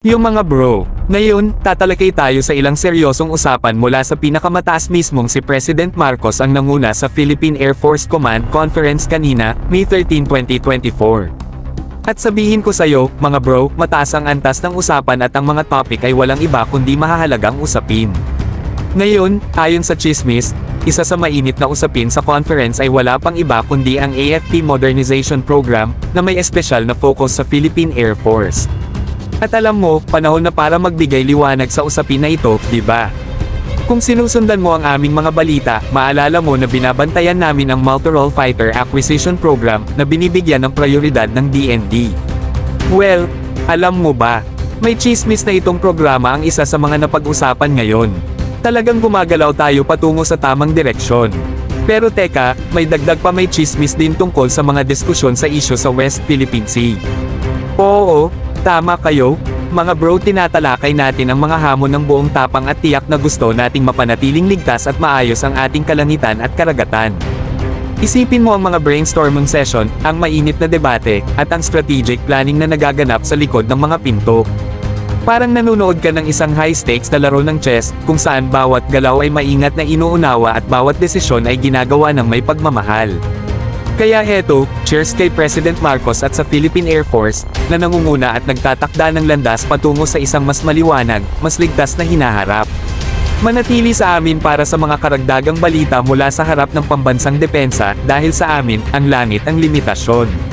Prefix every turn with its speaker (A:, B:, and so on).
A: Yung mga bro, ngayon, tatalakay tayo sa ilang seryosong usapan mula sa pinakamataas mismong si President Marcos ang nanguna sa Philippine Air Force Command Conference kanina, May 13, 2024. At sabihin ko sa'yo, mga bro, mataas ang antas ng usapan at ang mga topic ay walang iba kundi mahahalagang usapin. Ngayon, ayon sa chismis, isa sa mainit na usapin sa conference ay wala pang iba kundi ang AFP Modernization Program, na may espesyal na focus sa Philippine Air Force. At alam mo, panahon na para magbigay liwanag sa usapin na ito, di ba? Kung sinusundan mo ang aming mga balita, maalala mo na binabantayan namin ang Multirole Fighter Acquisition Program na binibigyan ng prioridad ng DND. Well, alam mo ba? May chismis na itong programa ang isa sa mga napag-usapan ngayon. Talagang gumagalaw tayo patungo sa tamang direksyon. Pero teka, may dagdag pa, may chismis din tungkol sa mga diskusyon sa isyu sa West Philippine Sea. Oo, tama kayo, mga bro, tinatalakay natin ang mga hamon ng buong tapang at tiyak na gusto nating mapanatiling ligtas at maayos ang ating kalangitan at karagatan. Isipin mo ang mga brainstorming session, ang mainit na debate, at ang strategic planning na nagaganap sa likod ng mga pinto. Parang nanonood ka ng isang high-stakes na laro ng chess, kung saan bawat galaw ay maingat na inuunawa at bawat desisyon ay ginagawa ng may pagmamahal. Kaya heto, cheers kay President Marcos at sa Philippine Air Force, na nangunguna at nagtatakda ng landas patungo sa isang mas maliwanag, mas ligtas na hinaharap. Manatili sa amin para sa mga karagdagang balita mula sa harap ng pambansang depensa, dahil sa amin, ang langit ang limitasyon.